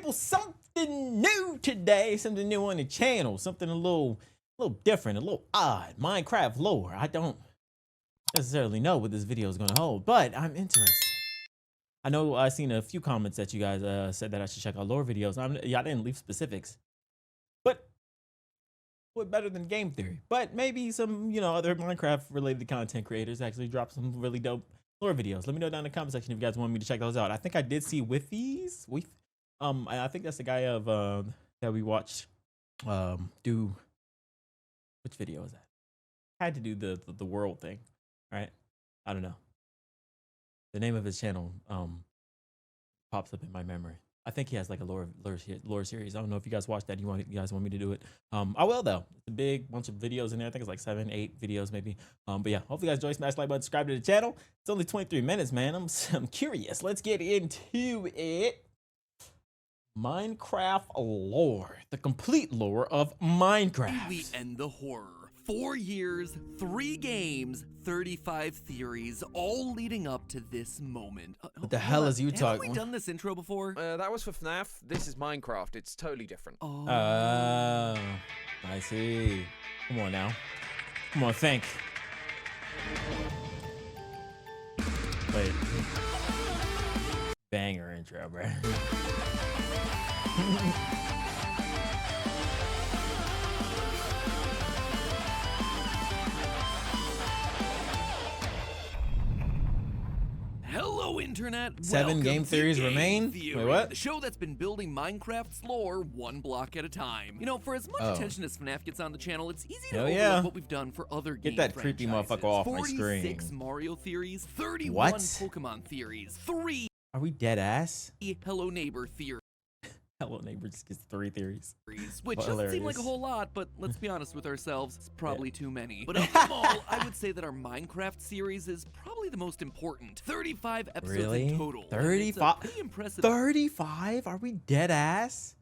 people, something new today, something new on the channel, something a little different, a little odd. Minecraft lore. I don't necessarily know what this video is going to hold, but I'm interested. I know I've seen a few comments that you guys said that I should check out lore videos. I didn't leave specifics, but what better than game theory? But maybe some, other Minecraft related content creators actually drop some really dope lore videos. Let me know down in the comment section if you guys want me to check those out. I think I did see Withies. I think that's the guy of that we watched do. Which video was that? I had to do the world thing, right? I don't know. The name of his channel pops up in my memory. I think he has like a lore series. I don't know if you guys watched that. You guys want me to do it? I will though. It's a big bunch of videos in there. I think it's like 7, 8 videos maybe. But yeah, hopefully you guys enjoy. Smash the like button, subscribe to the channel. It's only 23 minutes, man. I'm curious. Let's get into it. Minecraft lore, the complete lore of Minecraft. We end the horror. 4 years, 3 games, 35 theories, all leading up to this moment. What the hell is you talking? Have we done this intro before? That was for FNAF. This is Minecraft. It's totally different. Oh, I see. Come on now. Come on, think. Wait. Banger intro, bro. hello, Internet. 7 game theories remain? Theory, Wait, what? The show that's been building Minecraft's lore one block at a time. For as much attention as FNAF gets on the channel, it's easy to overlook what we've done for other games. Get that creepy motherfucker off my screen. 46 Mario theories, 31 Pokemon theories, 3 Are we dead ass? Hello Neighbor theories. Hello Neighbor just gets 3 theories. Which doesn't seem like a whole lot, but let's be honest with ourselves, it's probably too many. But of them all, I would say that our Minecraft series is probably the most important. 35 episodes in total. 35? Pretty impressive. 35? Are we dead ass?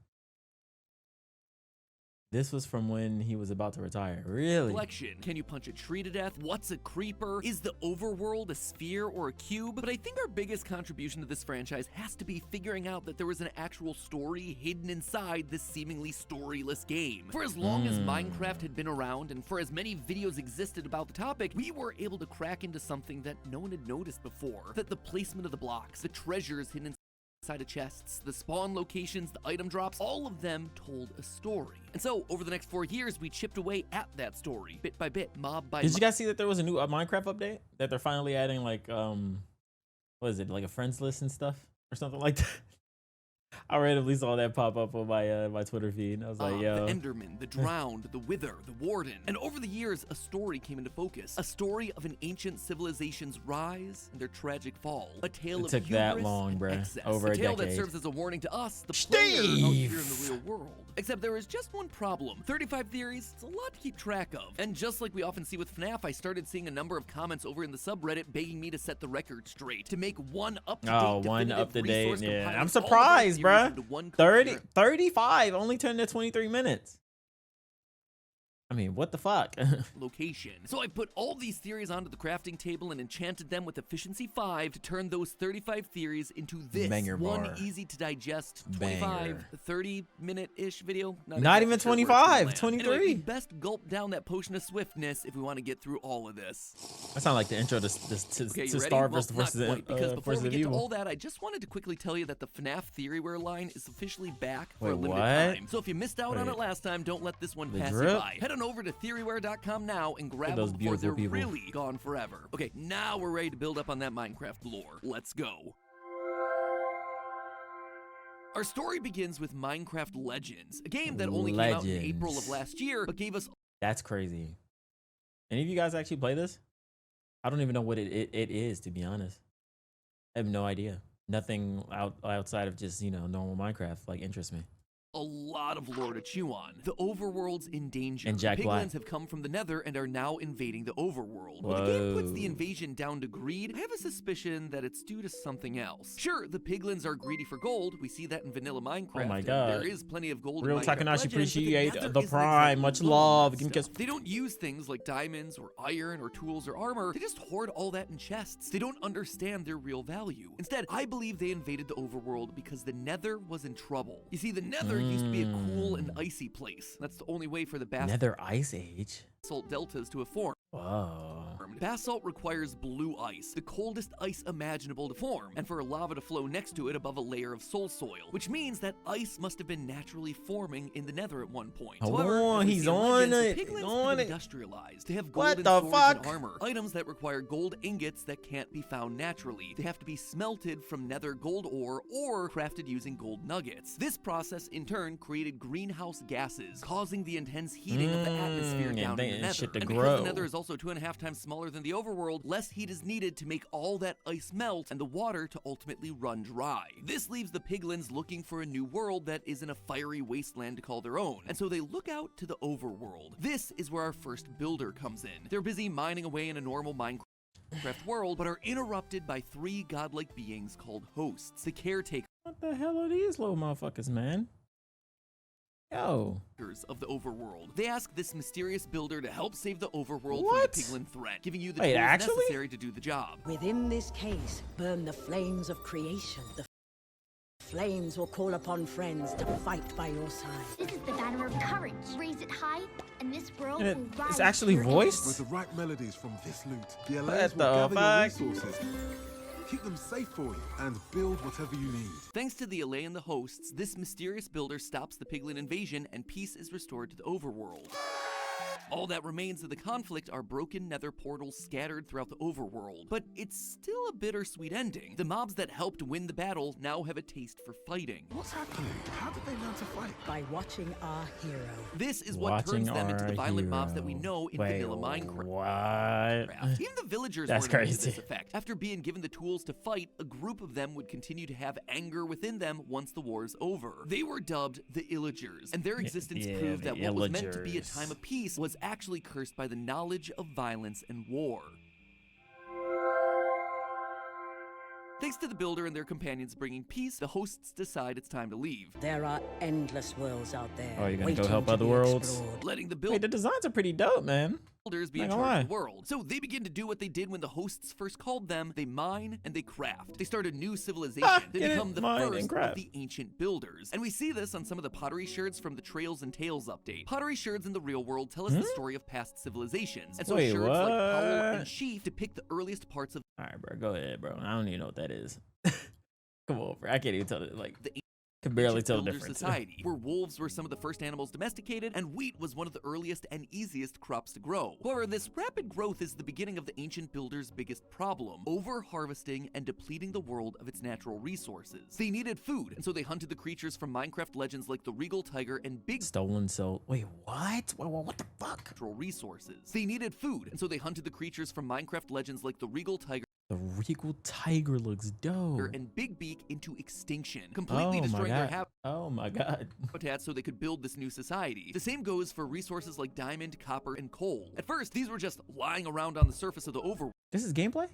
This was from when he was about to retire. Really? Collection. Can you punch a tree to death? What's a creeper? Is the overworld a sphere or a cube? But I think our biggest contribution to this franchise has to be figuring out that there was an actual story hidden inside this seemingly storyless game. For as long as Minecraft had been around and for as many videos existed about the topic, we were able to crack into something that no one had noticed before. That the placement of the blocks, the treasures hidden inside of chests, the spawn locations, the item drops, all of them told a story. And so, over the next 4 years, we chipped away at that story, bit by bit, mob by mob. Did you guys see that there was a new Minecraft update? That they're finally adding like, what is it, like a friends list and stuff? Or something like that? I randomly saw that pop up on my my Twitter feed, and I was like, yo. The Enderman, the Drowned, the Wither, the Warden. And over the years, a story came into focus. A story of an ancient civilization's rise and their tragic fall. A tale of hubris that long, bruh. excess. Over a tale decade. that serves as a warning to us, the player out here in the real world. Except there is just one problem. 35 theories, it's a lot to keep track of. And just like we often see with FNAF, I started seeing a number of comments over in the subreddit begging me to set the record straight. To make one up-to-date yeah. I'm surprised, bruh. 35 only turned to 23 minutes. I mean, what the fuck? Location. So I put all these theories onto the crafting table and enchanted them with efficiency 5 to turn those 35 theories into this one easy to digest 25, 30-minute-ish video. Not even 25, 23. Anyway, we best gulp down that potion of swiftness if we want to get through all of this. That sounds like the intro to Star versus because before we get Evil. to all that, I just wanted to quickly tell you that the FNAF Theoryware line is officially back for a Wait, limited what? time. So if you missed out on it last time, don't let this one pass you by. Head on over to theoryware.com now and grab them before they're really gone forever. Okay, now we're ready to build up on that Minecraft lore. Let's go. Our story begins with Minecraft Legends, a game that only came out in April of last year, but gave us... That's crazy. Any of you guys actually play this? I don't even know what it is, to be honest. I have no idea. Nothing outside of just, normal Minecraft, like, interests me. a lot of lore to chew on. The overworld's in danger. And Jack the Black. Piglins have come from the Nether and are now invading the overworld. While the game puts the invasion down to greed, I have a suspicion that it's due to something else. Sure, the Piglins are greedy for gold. We see that in vanilla Minecraft. Oh my and God. there is plenty of gold Real in Minecraft Takanashi Legends, but appreciate Nether the isn't prime. exactly Much low on love. that Give me kiss. stuff. They don't use things like diamonds or iron or tools or armor. They just hoard all that in chests. They don't understand their real value. Instead, I believe they invaded the overworld because the Nether was in trouble. You see, the Nether used to be a cool and icy place. That's the only way for the Nether Ice Age. basalt deltas to have formed. Whoa. Basalt requires blue ice, the coldest ice imaginable to form, and for lava to flow next to it above a layer of soul soil, which means that ice must have been naturally forming in the Nether at one point. Hold However, on, as we he's see in on Legends, it. the He's Piglins on have it. industrialized. They have What golden the swords fuck? and armor, items that require gold ingots that can't be found naturally. They have to be smelted from Nether gold ore or crafted using gold nuggets. This process, in turn, created greenhouse gases, causing the intense heating of the atmosphere yeah, down they in the ain't Nether. shit to And grow. because the Nether is also 2.5 times smaller than the overworld, less heat is needed to make all that ice melt and the water to ultimately run dry. This leaves the Piglins looking for a new world that isn't a fiery wasteland to call their own, and so they look out to the overworld. This is where our first builder comes in. They're busy mining away in a normal Minecraft world, but are interrupted by 3 godlike beings called hosts, the caretakers What the hell are these little motherfuckers, man? Yo. of the overworld. They ask this mysterious builder to help save the overworld What? from the Piglin threat, giving you the Wait, tools actually? necessary to do the job. Within this case, burn the flames of creation. The flames will call upon friends to fight by your side. This is the banner of courage. Raise it high, and this world And will rise. it's actually to your voiced? With the right melodies from this loot, the What Illagers the will gather fuck? your resources, keep them safe for you, and build whatever you need. Thanks to the Allay and the hosts, this mysterious builder stops the Piglin invasion and peace is restored to the overworld. All that remains of the conflict are broken nether portals scattered throughout the overworld, but it's still a bittersweet ending. The mobs that helped win the battle now have a taste for fighting. What's happening? How did they learn to fight? By watching our hero. This is what Watching turns them into the our violent mobs that we hero. know in Wait, vanilla Minecraft. What? Even the villagers That's weren't immune to crazy. this effect. After being given the tools to fight, a group of them would continue to have anger within them once the war is over. They were dubbed the Illagers, and their existence yeah, proved the that what was meant to be a Illagers. time of peace was actually cursed by the knowledge of violence and war. Thanks to the builder and their companions bringing peace, the hosts decide it's time to leave, There are endless worlds out there. Oh, you're gonna go waiting help to other be worlds? explored. letting the Wait, the designs are pretty dope, man. builders be in Not charge gonna of the lie. world. So they begin to do what they did when the hosts first called them. They mine and they craft. They start a new civilization. They get it? become the Mine and first of craft. the ancient builders. And we see this on some of the pottery shards from the Trails and Tales update. Pottery shards in the real world tell us the story of past civilizations. And so Wait, shards like Howl what? and Sheaf depict the earliest parts of All right, bro. Go ahead, bro. I don't even know what that is. Come on, bro. I can't even tell it. Like, the can barely ancient tell the builder difference. society, where wolves were some of the first animals domesticated, and wheat was one of the earliest and easiest crops to grow. However, this rapid growth is the beginning of the ancient builders' biggest problem: over-harvesting and depleting the world of its natural resources. They needed food, and so they hunted the creatures from Minecraft legends like the regal tiger and big Stolen soul. Wait, what? What the fuck? natural resources. They needed food, and so they hunted the creatures from Minecraft legends like the regal tiger The regal tiger looks dope. and big beak into extinction, completely Oh my destroying their god. Oh my god. habitat so they could build this new society. The same goes for resources like diamond, copper, and coal. At first, these were just lying around on the surface of the overworld, This is gameplay?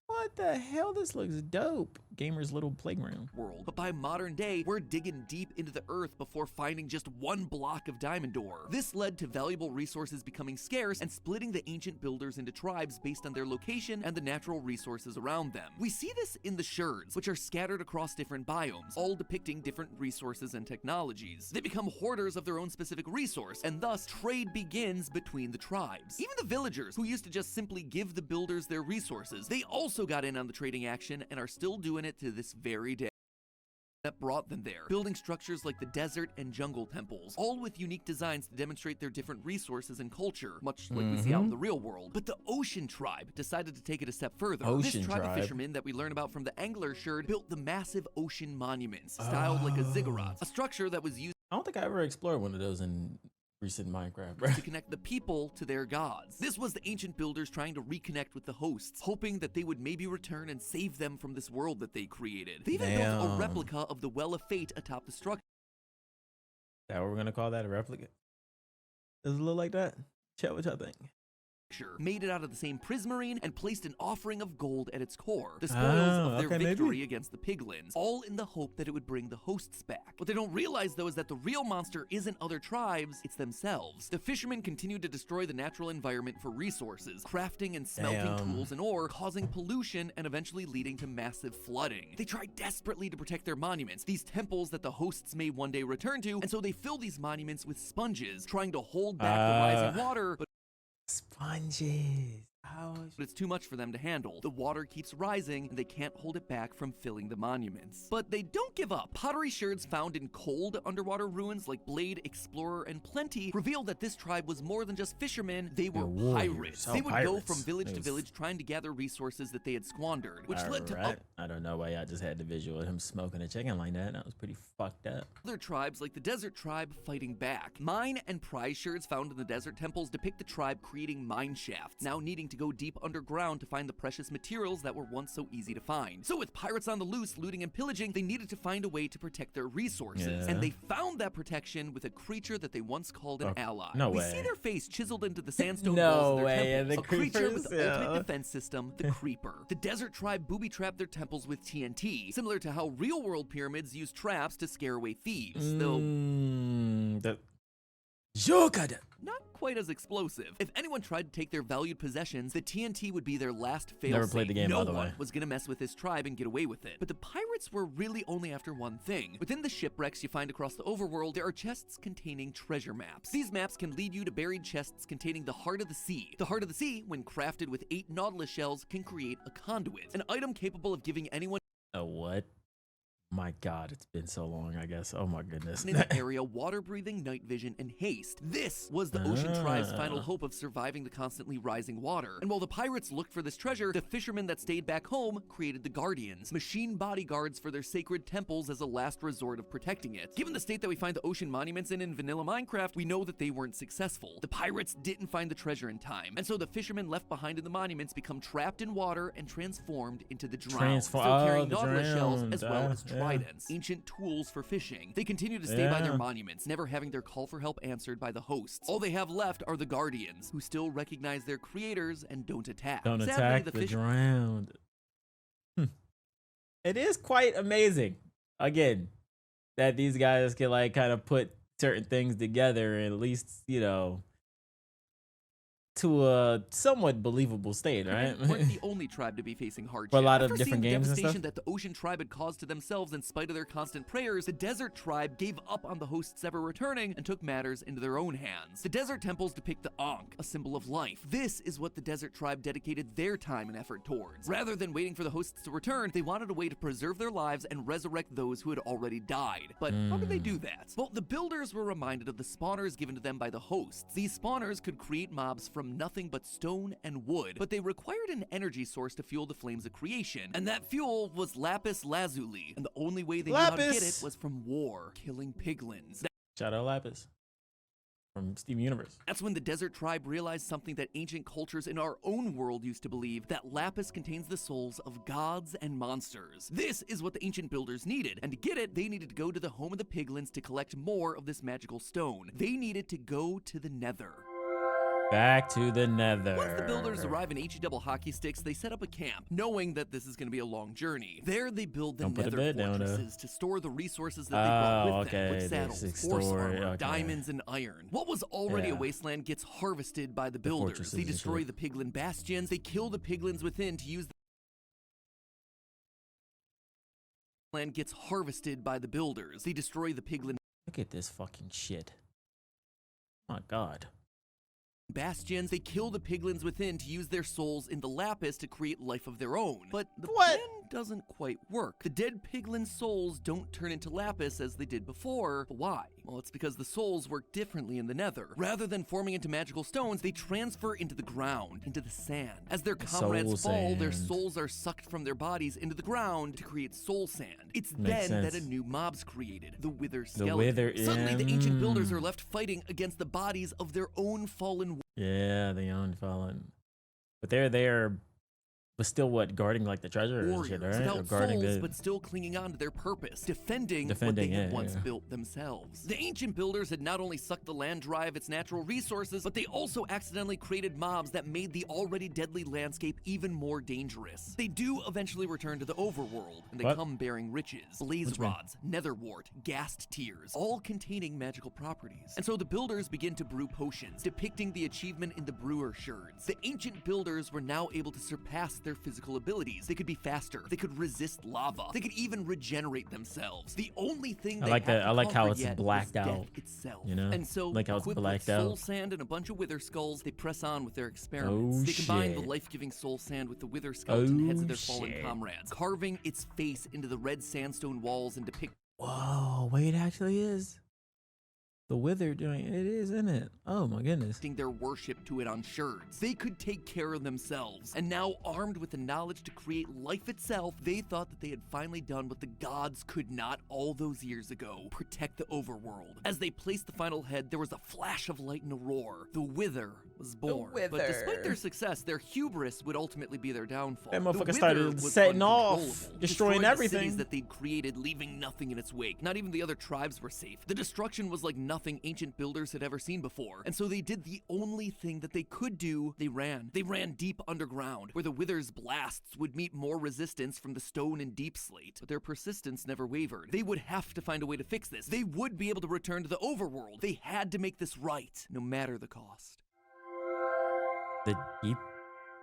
What the hell? This looks dope. Gamer's little playground. but by modern day, we're digging deep into the earth before finding just one block of diamond ore. This led to valuable resources becoming scarce and splitting the ancient builders into tribes based on their location and the natural resources around them. We see this in the shards, which are scattered across different biomes, all depicting different resources and technologies. They become hoarders of their own specific resource, and thus trade begins between the tribes. Even the villagers, who used to just simply give the builders their resources, they also got in on the trading action and are still doing it to this very day. That brought them there, building structures like the desert and jungle temples, all with unique designs to demonstrate their different resources and culture, much like we see out in the real world. But the Ocean Tribe decided to take it a step further. Ocean This tribe Tribe? of fishermen that we learn about from the Angler shard built the massive ocean monuments, styled like a ziggurat, a structure that was used I don't think I ever explored one of those in recent Minecraft, bro. to connect the people to their gods. This was the ancient builders trying to reconnect with the hosts, hoping that they would maybe return and save them from this world that they created. They even built a Damn. replica of the Well of Fate atop the structure. that what we're gonna call that, a replicant? Does it look like that? Chat, what y'all think? Made it out of the same prismarine and placed an offering of gold at its core, the spoils of their victory against the Piglins, all in the hope that it would bring the hosts back. What they don't realize, though, is that the real monster isn't other tribes, it's themselves. The fishermen continued to destroy the natural environment for resources, crafting and smelting tools and ore, causing pollution and eventually leading to massive flooding. They try desperately to protect their monuments, these temples that the hosts may one day return to, and so they fill these monuments with sponges, trying to hold back the rising water, but sponges. But it's too much for them to handle. The water keeps rising, and they can't hold it back from filling the monuments. But they don't give up. Pottery sherds found in cold underwater ruins like Blade, Explorer, and Plenty reveal that this tribe was more than just fishermen, they were pirates. They would go from village to village trying to gather resources that they had squandered, which led to I don't know why I just had the visual of him smoking a chicken like that. That was pretty fucked up. Other tribes like the Desert Tribe fighting back. Mine and prize sherds found in the desert temples depict the tribe creating mine shafts, now needing to go deep underground to find the precious materials that were once so easy to find. So with pirates on the loose, looting and pillaging, they needed to find a way to protect their resources. And they found that protection with a creature that they once called an ally. We see their face chiseled into the sandstone walls of their temples. A creature with the ultimate defense system, the Creeper. The Desert Tribe booby-trapped their temples with TNT, similar to how real-world pyramids use traps to scare away thieves, though not quite as explosive. If anyone tried to take their valued possessions, the TNT would be their last fail-safe. Never played the game, by the way. No one was gonna mess with this tribe and get away with it. But the pirates were really only after one thing. Within the shipwrecks you find across the overworld, there are chests containing treasure maps. These maps can lead you to buried chests containing the Heart of the Sea. The Heart of the Sea, when crafted with 8 Nautilus shells, can create a conduit, an item capable of giving anyone a what? My God, it's been so long, I guess. Oh my goodness. In the area, water breathing, night vision, and haste. This was the ocean tribe's final hope of surviving the constantly rising water. And while the pirates looked for this treasure, the fishermen that stayed back home created the Guardians, machine bodyguards for their sacred temples as a last resort of protecting it. Given the state that we find the ocean monuments in vanilla Minecraft, we know that they weren't successful. The pirates didn't find the treasure in time, and so the fishermen left behind in the monuments become trapped in water and transformed into the drowned, still carrying Nautilus shells as well as tridents, ancient tools for fishing. They continue to stay by their monuments, never having their call for help answered by the hosts. All they have left are the Guardians, who still recognize their creators and don't attack. Don't Sadly, attack the drowned. It is quite amazing, again, that these guys can like kind of put certain things together and at least, you know, to a somewhat believable state, right? Weren't the only tribe to be facing hardship. For a lot of After different seeing games the and stuff. devastation that the ocean tribe had caused to themselves in spite of their constant prayers, the Desert Tribe gave up on the hosts ever returning and took matters into their own hands. The desert temples depict the Ankh, a symbol of life. This is what the Desert Tribe dedicated their time and effort towards. Rather than waiting for the hosts to return, they wanted a way to preserve their lives and resurrect those who had already died. But how did they do that? Well, the builders were reminded of the spawners given to them by the hosts. These spawners could create mobs from nothing but stone and wood, but they required an energy source to fuel the flames of creation, and that fuel was lapis lazuli, and the only way they knew how to get it was from war, killing piglins. Shout out Lapis from Steam Universe. That's when the Desert Tribe realized something that ancient cultures in our own world used to believe, that lapis contains the souls of gods and monsters. This is what the ancient builders needed, and to get it, they needed to go to the home of the piglins to collect more of this magical stone. They needed to go to the Nether. Back to the Nether. Once the builders arrive in HE-double hockey sticks, they set up a camp, knowing that this is going to be a long journey. There they build the Nether fortresses to store the resources that they brought with them, with saddles, horse armor, diamonds, and iron. What was already a wasteland gets harvested by the builders. They destroy the Piglin bastions, they kill the Piglins within to use the land gets harvested by the builders. They destroy the Piglin. Look at this fucking shit. My God. Bastions, they kill the piglins within to use their souls in the lapis to create life of their own. But the plan doesn't quite work. The dead piglin souls don't turn into lapis as they did before. But why? Well, it's because the souls work differently in the Nether. Rather than forming into magical stones, they transfer into the ground, into the sand. As their comrades fall, their souls are sucked from their bodies into the ground to create soul sand. It's then that a new mob's created, the Wither skeleton. Suddenly, the ancient builders are left fighting against the bodies of their own fallen. Yeah, the own fallen. But they're But still, what, guarding like the treasure and Warriors shit, right? Or without guarding souls, the. but still clinging on to their purpose, defending what they had once built themselves. The ancient builders had not only sucked the land dry of its natural resources, but they also accidentally created mobs that made the already deadly landscape even more dangerous. They do eventually return to the overworld, and they come bearing riches, blaze rods, netherwart, ghast tears, all containing magical properties. And so the builders begin to brew potions, depicting the achievement in the brewer sherds. The ancient builders were now able to surpass their physical abilities. They could be faster, they could resist lava, they could even regenerate themselves. The only thing I like they that. I like how it's yet blacked was out. death itself. You know, and so like how it's equipped blacked with soul out. sand and a bunch of wither skulls, they press on with their experiments. Oh, they combine the shit. life-giving soul sand with the wither skeleton heads of their Oh, fallen shit. comrades, carving its face into the red sandstone walls and depicting Whoa, wait, it actually is. The wither doing it is, isn't it? Oh my goodness. their worship to it on sherds. They could take care of themselves, and now armed with the knowledge to create life itself, they thought that they had finally done what the gods could not all those years ago: protect the overworld. As they placed the final head, there was a flash of light and a roar. The wither was born. But despite their success, their hubris would ultimately be their downfall. That The motherfucker wither started was setting off, uncontrollable, destroying the everything. cities that they'd created, leaving nothing in its wake. Not even the other tribes were safe. The destruction was like nothing ancient builders had ever seen before. And so they did the only thing that they could do. They ran. They ran deep underground, where the wither's blasts would meet more resistance from the stone and deep slate. But their persistence never wavered. They would have to find a way to fix this. They would be able to return to the overworld. They had to make this right, no matter the cost. The deep.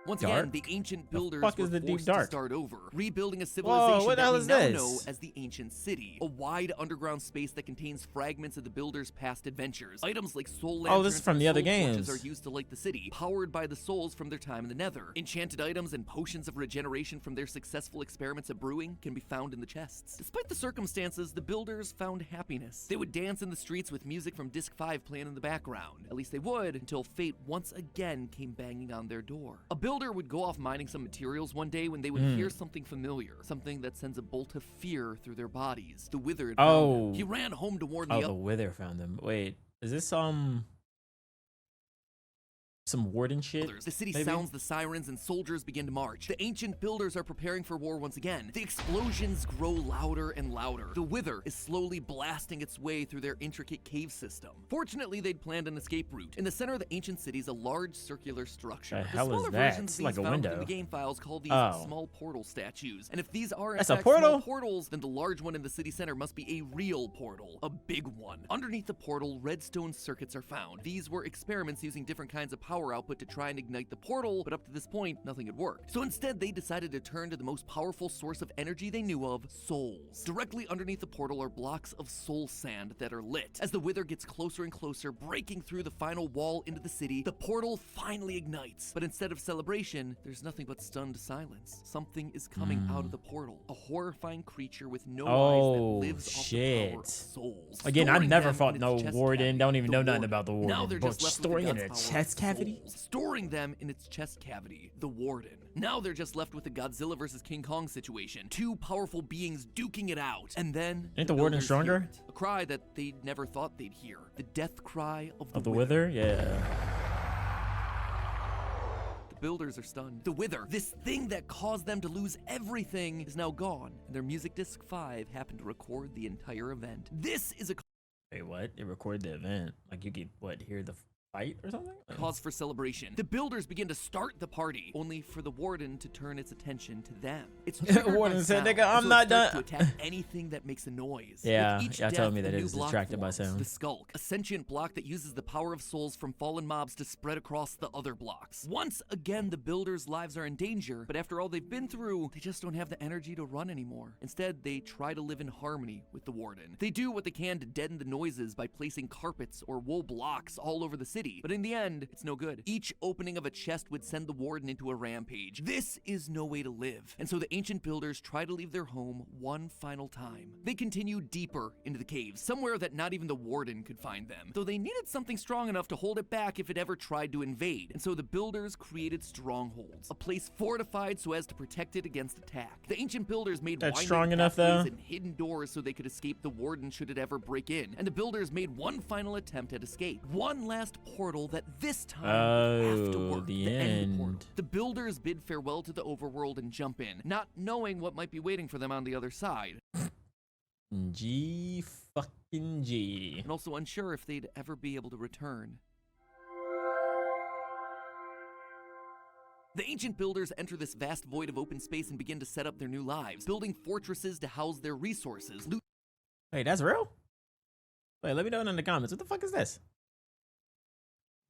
Once Dark? again, the ancient builders fuck were is the deep forced dark? to start over, rebuilding a civilization what the that hell we is now this? know as the Ancient City, a wide underground space that contains fragments of the builders' past adventures. Items like soul lanterns Oh, this is from and the other soul torches games. are used to light the city, powered by the souls from their time in the Nether. Enchanted items and potions of regeneration from their successful experiments at brewing can be found in the chests. Despite the circumstances, the builders found happiness. They would dance in the streets with music from Disc 5 playing in the background. At least they would, until fate once again came banging on their door. A builder would go off mining some materials one day when they would hear something familiar, something that sends a bolt of fear through their bodies. The wither had found them. He ran home to warn Oh, the the wither found them. Wait, is this some Warden shit? others. The city maybe? sounds the sirens and soldiers begin to march. The ancient builders are preparing for war once again. The explosions grow louder and louder. The wither is slowly blasting its way through their intricate cave system. Fortunately, they'd planned an escape route. In the center of the ancient city is a large circular structure. The The hell is smaller that? versions It's of like these a found window. in the game files call these Oh. small portal statues. And if these are in That's a fact portal? small portals, then the large one in the city center must be a real portal, a big one. Underneath the portal, redstone circuits are found. These were experiments using different kinds of power output to try and ignite the portal, but up to this point, nothing had worked. So instead, they decided to turn to the most powerful source of energy they knew of: souls. Directly underneath the portal are blocks of soul sand that are lit. As the wither gets closer and closer, breaking through the final wall into the city, the portal finally ignites. But instead of celebration, there's nothing but stunned silence. Something is coming out of the portal. A horrifying creature with no eyes that lives off the power of souls. Again, I've storing never them fought in no its chest Warden. cavity. Don't even The know nothing about the Warden. Now they're But just left storing with in the a God's power chest of cavity? souls. Storing them in its chest cavity, the Warden. Now they're just left with the Godzilla versus King Kong situation. Two powerful beings duking it out. And then Ain't the Warden builders stronger? hear it. A cry that they never thought they'd hear. The death cry of Of the wither? Yeah. The builders are stunned. The wither, this thing that caused them to lose everything, is now gone. And their music disc 5 happened to record the entire event. This is a Wait, what? It recorded the event. Like you could hear the fight or something? cause for celebration. The builders begin to start the party, only for the Warden to turn its attention to them. It's triggered Warden by said, sound, "Nigga, and I'm so it not starts done." to attack anything that makes a noise. Yeah, With each y'all death, telling me a that new it's block distracted by forms, sound. The Skulk, a sentient block that uses the power of souls from fallen mobs to spread across the other blocks. Once again, the builders' lives are in danger, but after all they've been through, they just don't have the energy to run anymore. Instead, they try to live in harmony with the Warden. They do what they can to deaden the noises by placing carpets or wool blocks all over the city, but in the end, it's no good. Each opening of a chest would send the Warden into a rampage. This is no way to live, and so the ancient builders try to leave their home one final time. They continue deeper into the caves, somewhere that not even the Warden could find them, though they needed something strong enough to hold it back if it ever tried to invade, and so the builders created strongholds, a place fortified so as to protect it against attack. The ancient builders made That's winding strong enough, pathways though? and hidden doors so they could escape the Warden should it ever break in, and the builders made one final attempt at escape. One last portal that this time would have to Oh, work. the end portal. end. The builders bid farewell to the overworld and jump in, not knowing what might be waiting for them on the other side, G fucking G. and also unsure if they'd ever be able to return. The ancient builders enter this vast void of open space and begin to set up their new lives, building fortresses to house their resources. Wait, that's real? Wait, let me know in the comments. What the fuck is this?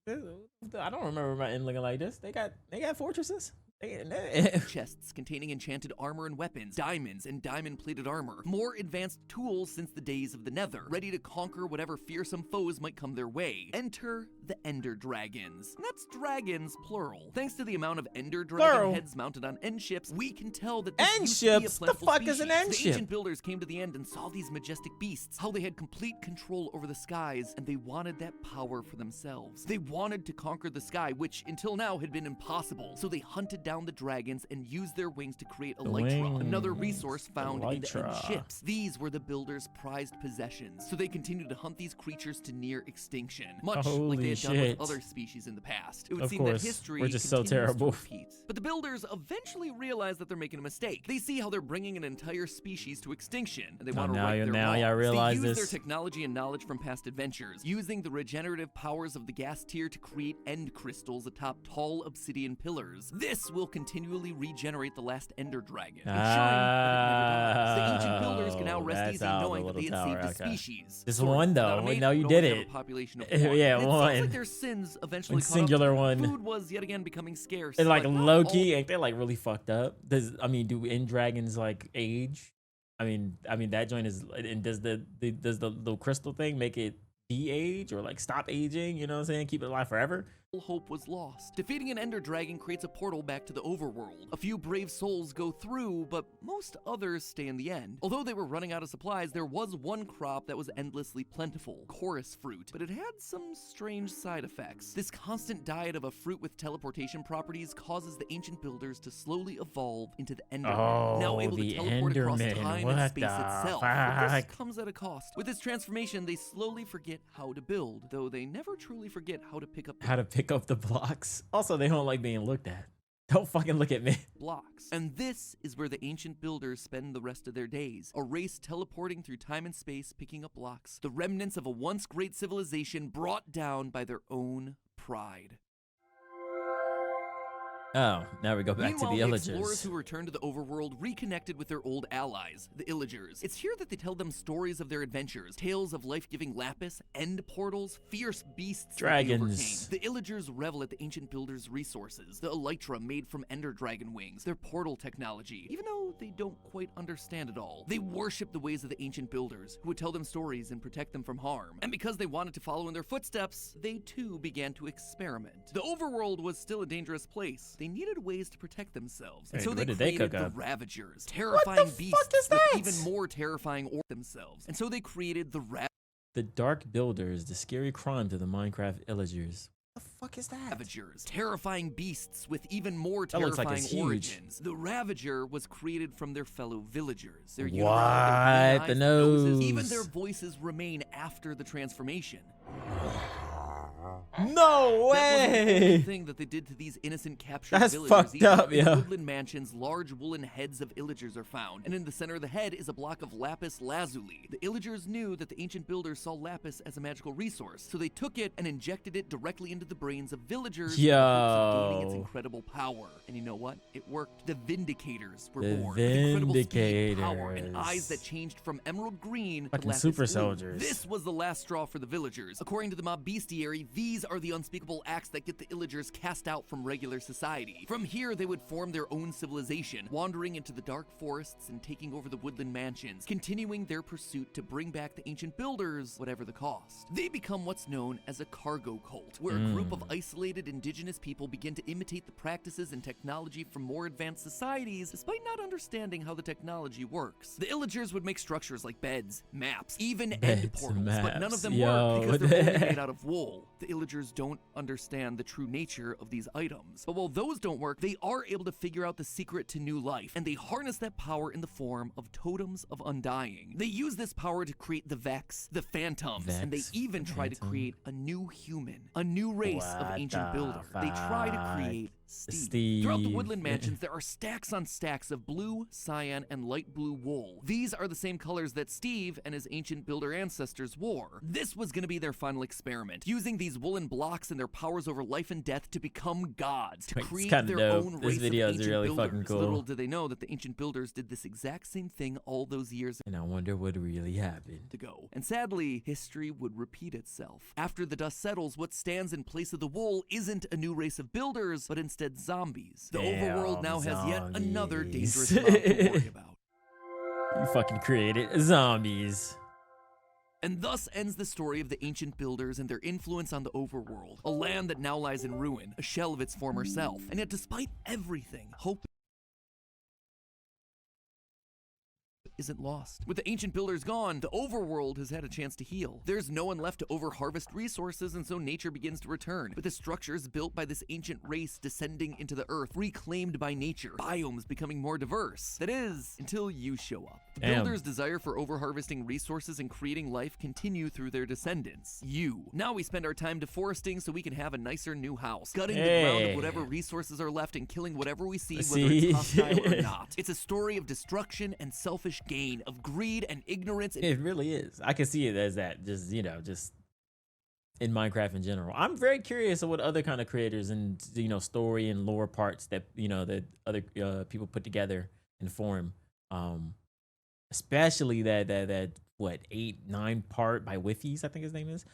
I don't remember my end looking like this. They got fortresses. Chests containing enchanted armor and weapons, diamonds and diamond-plated armor, more advanced tools since the days of the Nether, ready to conquer whatever fearsome foes might come their way. Enter the Ender Dragons. And that's dragons, plural. Thanks to the amount of Ender Dragon Plural. heads mounted on end ships, we can tell that this End used to be a ships? The plentiful fuck is an species. end The ship? ancient builders came to the end and saw these majestic beasts, how they had complete control over the skies, and they wanted that power for themselves. They wanted to conquer the sky, which until now had been impossible. So they hunted down the dragons and used their wings to create elytra, another resource found in the end Elytra. ships. These were the builders' prized possessions, so they continued to hunt these creatures to near extinction, much like they had done Holy with other species in the past. It would Of seem course, that history we're just so continues to terrible. repeat. But the builders eventually realize that they're making a mistake. They see how they're bringing an entire species to extinction, and they want to now right you- their now wrongs. y'all realize They use this. their technology and knowledge from past adventures, using the regenerative powers of the gas tier to create end crystals atop tall obsidian pillars. This will continually regenerate the last Ender Dragon, ensuring that it never dies. The ancient builders can now rest That's easy how the knowing that they had little saved a tower, okay. species. This Sort of. one, though. Without a We mate, know you we did always have it. a population of Yeah, one. And it one. seems like their sins eventually One caught singular up. one. Food was yet again becoming scarce. And like but not Loki, all- ain't they like really fucked up? Do end dragons like age? I mean that joint is. And does the crystal thing make it de-age or like stop aging? You know what I'm saying? Keep it alive forever. All hope was lost. Defeating an Ender Dragon creates a portal back to the overworld. A few brave souls go through, but most others stay in the end. Although they were running out of supplies, there was one crop that was endlessly plentiful, chorus fruit, but it had some strange side effects. This constant diet of a fruit with teleportation properties causes the ancient builders to slowly evolve into the Enderman, now able to the teleport across Enderman. time What and space the itself. But this fuck? comes at a cost. With this transformation, they slowly forget how to build, though they never truly forget how to pick up the How to pick up the blocks. Also, they don't like being looked at. Don't fucking look at me. blocks. And this is where the ancient builders spend the rest of their days. A race teleporting through time and space, picking up blocks. The remnants of a once great civilization brought down by their own pride. Oh, now we go back Meanwhile, to the the explorers Illagers. who returned to the overworld reconnected with their old allies, the Illagers. It's here that they tell them stories of their adventures, tales of life-giving lapis, end portals, fierce beasts that they overcame. Dragons. The Illagers revel at the ancient builders' resources, the elytra made from ender dragon wings, their portal technology, even though they don't quite understand it all. They worship the ways of the ancient builders, who would tell them stories and protect them from harm. And because they wanted to follow in their footsteps, they too began to experiment. The overworld was still a dangerous place. They needed ways to protect themselves. And Hey, so where they did they created cook the up? Ravagers, terrifying fuck beasts is that? with even more terrifying themselves. And so they created the The Dark Builders, the scary crime to the Minecraft Illagers. What the fuck is that? Ravagers, terrifying beasts with even more That looks like terrifying it's huge. origins. The Ravager was created from their fellow villagers. Their What? unibrow, their green The eyes, noses, nose. even their voices remain after the transformation. No That wasn't the only way! thing that they did to these innocent captured That's villagers fucked either. up, In yo. woodland mansions, large woolen heads of Illagers are found, and in the center of the head is a block of lapis lazuli. The Illagers knew that the ancient builders saw lapis as a magical resource, so they took it and injected it directly into the brains of villagers in the hopes of gaining its Yo. incredible power. And you know what? It worked. The Vindicators were The born. With incredible speed, power, and Vindicators. eyes that changed from emerald green to Fucking lapis super blue. soldiers. This was the last straw for the villagers. According to the mob bestiary, these are the unspeakable acts that get the Illagers cast out from regular society. From here, they would form their own civilization, wandering into the dark forests and taking over the woodland mansions, continuing their pursuit to bring back the ancient builders, whatever the cost. They become what's known as a cargo cult, where a group of isolated indigenous people begin to imitate the practices and technology from more advanced societies, despite not understanding how the technology works. The Illagers would make structures like beds, maps, even end Beds, portals, but none of maps, them yo, work because what they're the only heck? made out of wool. The Illagers don't understand the true nature of these items. But while those don't work, they are able to figure out the secret to new life, and they harness that power in the form of totems of undying. They use this power to create the Vex, the Phantoms, and they even try to create a new human, a new race of ancient builder. They try to create Steve. Throughout the Woodland Mansions, there are stacks on stacks of blue, cyan, and light blue wool. These are the same colors that Steve and his ancient builder ancestors wore. This was going to be their final experiment, using these woolen blocks and their powers over life and death to become gods, to create their own race of ancient builders. Fucking cool. Little do they know that the ancient builders did this exact same thing all those years and I wonder what really happened ago. And sadly, history would repeat itself. After the dust settles, what stands in place of the wool isn't a new race of builders, but instead zombies. The overworld now has yet another dangerous mob to worry about. You fucking created zombies. And thus ends the story of the ancient builders and their influence on the overworld, a land that now lies in ruin, a shell of its former self. And yet despite everything, hope isn't lost. With the ancient builders gone, the overworld has had a chance to heal. There's no one left to over-harvest resources, and so nature begins to return, with the structures built by this ancient race descending into the earth, reclaimed by nature, biomes becoming more diverse. That is, until you show up. The builders' desire for over-harvesting resources and creating life continue through their descendants. You. Now we spend our time deforesting so we can have a nicer new house, gutting the ground of whatever resources are left and killing whatever we see, whether it's hostile or not. It's a story of destruction and selfish gain, of greed and ignorance. It really is. I can see it as that, just, you know, just in Minecraft in general. I'm very curious of what other kind of creators and, you know, story and lore parts that, you know, that other people put together and form. Especially that what 8-9 part by Whiffies, I think his name is.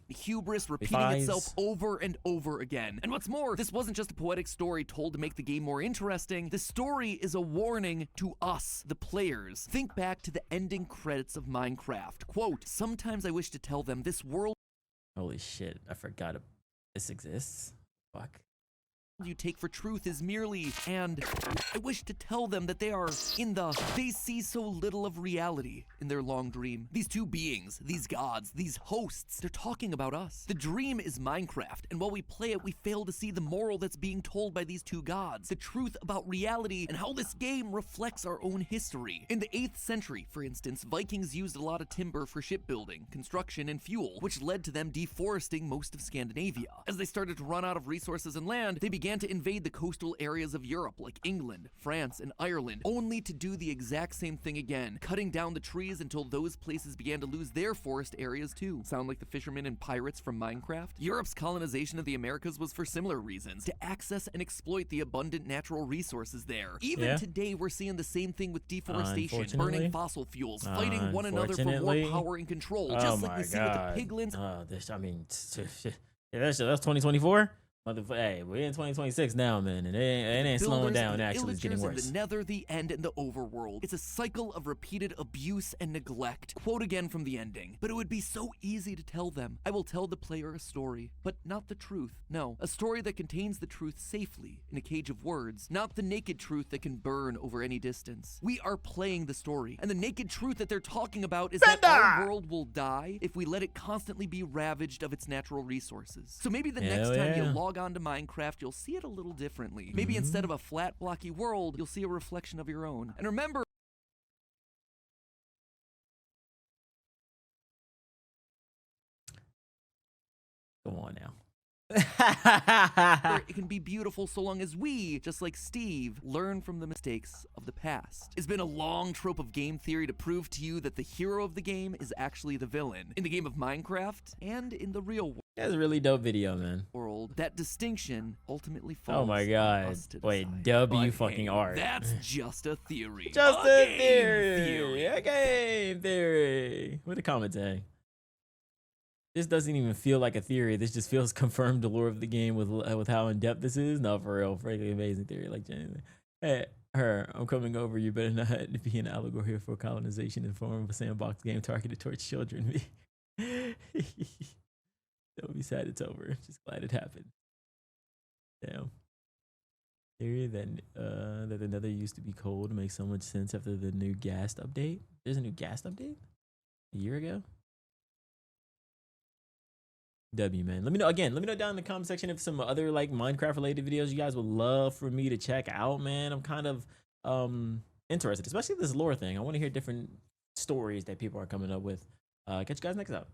Hubris repeating itself over and over again. And what's more, this wasn't just a poetic story told to make the game more interesting. The story is a warning to us, the players. Think back to the ending credits of Minecraft. Quote, "Sometimes I wish to tell them this world..." Holy shit, I forgot this exists. Fuck. "You take for truth is merely, and I wish to tell them that they see so little of reality in their long dream." These two beings, these gods, these hosts, they're talking about us. The dream is Minecraft, and while we play it, we fail to see the moral that's being told by these two gods, the truth about reality and how this game reflects our own history. In the 8th century, for instance, Vikings used a lot of timber for shipbuilding, construction, and fuel, which led to them deforesting most of Scandinavia. As they started to run out of resources and land, they began to invade the coastal areas of Europe like England, France, and Ireland, only to do the exact same thing again, cutting down the trees until those places began to lose their forest areas too. Sound like the fishermen and pirates from Minecraft? Europe's colonization of the Americas was for similar reasons, to access and exploit the abundant natural resources there. Even today, we're seeing the same thing with deforestation, burning fossil fuels, fighting one another for more power and control, just like we see with the Piglins. That's 2024. Hey, we're in 2026 now, man, and it ain't slowing down. Actually, it's getting worse. The nether, the end, and the overworld. It's a cycle of repeated abuse and neglect. Quote again from the ending. "But it would be so easy to tell them. I will tell the player a story, but not the truth. No, a story that contains the truth safely in a cage of words, not the naked truth that can burn over any distance. We are playing the story, and the naked truth that they're talking about is that our world will die if we let it constantly be ravaged of its natural resources. So maybe the next time you log on to Minecraft, you'll see it a little differently. Maybe instead of a flat, blocky world, you'll see a reflection of your own. And remember..." Come on now. It can be beautiful so long as we, just like Steve, learn from the mistakes of the past. It's been a long trope of game theory to prove to you that the hero of the game is actually the villain. In the game of Minecraft, and in the real world. That's a really dope video, man. That distinction ultimately falls. Oh my god. Wait, W fucking R. That's just a theory. Just a theory. A game theory. What the comment say? This doesn't even feel like a theory. This just feels confirmed the lore of the game with how in depth this is. No, for real, frankly, amazing theory. Like, genuinely. Hey, I'm coming over. You better not be an allegory for colonization in the form of a sandbox game targeted towards children. Don't be sad it's over. Just glad it happened. Damn. Theory that the nether used to be cold makes so much sense after the new ghast update. There's a new ghast update? A year ago? W, man. Let me know again. Let me know down in the comment section if some other like Minecraft related videos you guys would love for me to check out, man. I'm kind of interested, especially this lore thing. I want to hear different stories that people are coming up with. Catch you guys next up.